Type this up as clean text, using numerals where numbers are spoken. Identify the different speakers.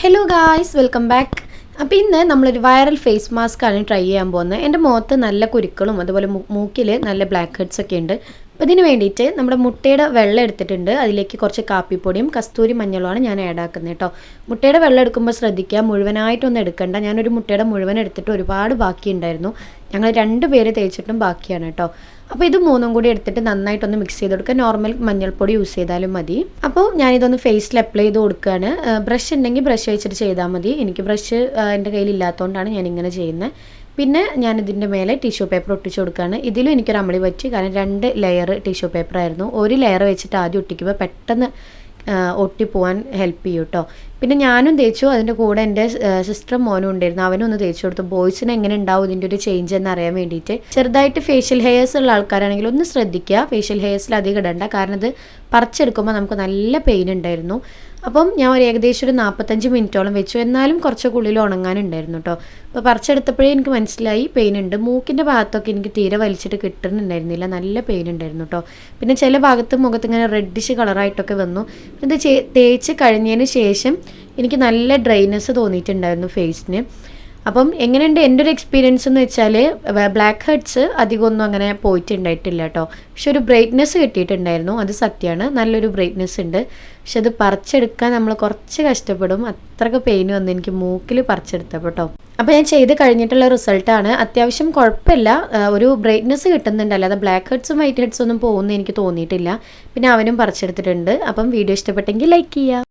Speaker 1: Hello guys, welcome back. അപ്പോൾ ഇന്ന് നമ്മളൊരു വൈറൽ ഫേസ് മാസ്ക് ആണ് ട്രൈ ചെയ്യാൻ പോകുന്നത്. എൻ്റെ മുഖത്ത് നല്ല കുരുക്കളും അതുപോലെ മൂക്കിൽ നല്ല ബ്ലാക്ക് ഹെഡ്സ് ഒക്കെ ഉണ്ട്. അപ്പോൾ ഇതിന് വേണ്ടിയിട്ട് നമ്മുടെ മുട്ടയുടെ വെള്ളം എടുത്തിട്ടുണ്ട്. അതിലേക്ക് കുറച്ച് കാപ്പിപ്പൊടിയും കസ്തൂരി മഞ്ഞളുമാണ് ഞാൻ ആഡ് ആക്കുന്നത് കേട്ടോ. മുട്ടയുടെ വെള്ളം എടുക്കുമ്പോൾ ശ്രദ്ധിക്കുക, മുഴുവനായിട്ടൊന്നും എടുക്കണ്ട. ഞാനൊരു മുട്ടയുടെ മുഴുവൻ എടുത്തിട്ട് ഒരുപാട് ബാക്കിയുണ്ടായിരുന്നു. ഞങ്ങൾ 2 പേര് തേച്ചിട്ടും ബാക്കിയാണ് കേട്ടോ. അപ്പോൾ ഇത് മൂന്നും കൂടി എടുത്തിട്ട് നന്നായിട്ടൊന്ന് മിക്സ് ചെയ്ത് കൊടുക്കുക. നോർമൽ മഞ്ഞൾപ്പൊടി യൂസ് ചെയ്താലും മതി. അപ്പോൾ ഞാനിതൊന്ന് ഫേസിൽ അപ്ലൈ ചെയ്ത് കൊടുക്കുകയാണ്. ബ്രഷ് ഉണ്ടെങ്കിൽ ബ്രഷ് വെച്ചിട്ട് ചെയ്താൽ മതി. എനിക്ക് ബ്രഷ് എൻ്റെ കയ്യിൽ ഇല്ലാത്തതുകൊണ്ടാണ് ഞാനിങ്ങനെ ചെയ്യുന്നത്. പിന്നെ ഞാനിതിൻ്റെ മേലെ ടിഷ്യൂ പേപ്പർ ഒട്ടിച്ച് കൊടുക്കുകയാണ്. ഇതിലും എനിക്കൊരു അമളി പറ്റി, കാരണം 2 ലെയർ ടിഷ്യൂ പേപ്പർ ആയിരുന്നു. ഒരു ലെയർ വെച്ചിട്ട് ആദ്യം ഒട്ടിക്കുമ്പോൾ പെട്ടെന്ന് ഒട്ടിപ്പോവാൻ ഹെൽപ്പ് ചെയ്യും കേട്ടോ. പിന്നെ ഞാനും തേച്ചു, അതിൻ്റെ കൂടെ എൻ്റെ സിസ്റ്ററും മോനും ഉണ്ടായിരുന്നു, അവനും ഒന്ന് തേച്ചു കൊടുത്തു. ബോയ്സിന് എങ്ങനെ ഉണ്ടാവും ഇതിൻ്റെ ഒരു ചേഞ്ച് എന്ന് അറിയാൻ വേണ്ടിയിട്ട്. ചെറുതായിട്ട് ഫേഷ്യൽ ഹെയർസ് ഉള്ള ആൾക്കാരാണെങ്കിൽ ഒന്ന് ശ്രദ്ധിക്കുക, ഫേഷ്യൽ ഹെയർസിൽ അധികം ഇടണ്ട, കാരണം ഇത് പറിച്ചെടുക്കുമ്പോൾ നമുക്ക് നല്ല പെയിൻ ഉണ്ടായിരുന്നു. അപ്പം ഞാൻ ഏകദേശം ഒരു 45 മിനിറ്റോളം വെച്ചു, എന്നാലും കുറച്ചൊക്കെ ഉള്ളിൽ ഉണങ്ങാനുണ്ടായിരുന്നു കേട്ടോ. അപ്പോൾ പറിച്ചെടുത്തപ്പോഴേ എനിക്ക് മനസ്സിലായി പെയിൻ ഉണ്ട്. മൂക്കിൻ്റെ ഭാഗത്തൊക്കെ എനിക്ക് തീരെ വലിച്ചിട്ട് കിട്ടുന്നുണ്ടായിരുന്നില്ല, നല്ല പെയിൻ ഉണ്ടായിരുന്നു കേട്ടോ. പിന്നെ ചില ഭാഗത്ത് മുഖത്ത് ഇങ്ങനെ റെഡിഷ് കളറായിട്ടൊക്കെ വന്നു. ഇത് തേച്ച് കഴിഞ്ഞതിന് ശേഷം എനിക്ക് നല്ല ഡ്രൈനെസ് തോന്നിയിട്ടുണ്ടായിരുന്നു ഫേസിന്. അപ്പം എങ്ങനെയുണ്ട് എൻ്റെ ഒരു എക്സ്പീരിയൻസ് എന്ന് വെച്ചാൽ, ബ്ലാക്ക് ഹെഡ്സ് അധികമൊന്നും അങ്ങനെ പോയിട്ടുണ്ടായിട്ടില്ല കേട്ടോ. പക്ഷെ ഒരു ബ്രൈറ്റ്നെസ് കിട്ടിയിട്ടുണ്ടായിരുന്നു, അത് സത്യമാണ്, നല്ലൊരു ബ്രൈറ്റ്നെസ് ഉണ്ട്. പക്ഷെ അത് പറിച്ചെടുക്കാൻ നമ്മൾ കുറച്ച് കഷ്ടപ്പെടും. അത്രയ്ക്ക് പെയിൻ വന്നു എനിക്ക് മൂക്കിൽ പറിച്ചെടുത്തപ്പോൾ കേട്ടോ. അപ്പോൾ ഞാൻ ചെയ്ത് കഴിഞ്ഞിട്ടുള്ള റിസൾട്ടാണ്. അത്യാവശ്യം കുഴപ്പമില്ല, ഒരു ബ്രൈറ്റ്നെസ് കിട്ടുന്നുണ്ട്, അല്ലാതെ ബ്ലാക്ക് ഹെഡ്സും വൈറ്റ് ഹെഡ്സും ഒന്നും പോകുമെന്ന് എനിക്ക് തോന്നിയിട്ടില്ല. പിന്നെ അവനും പറിച്ചെടുത്തിട്ടുണ്ട്. അപ്പം വീഡിയോ ഇഷ്ടപ്പെട്ടെങ്കിൽ ലൈക്ക് ചെയ്യുക.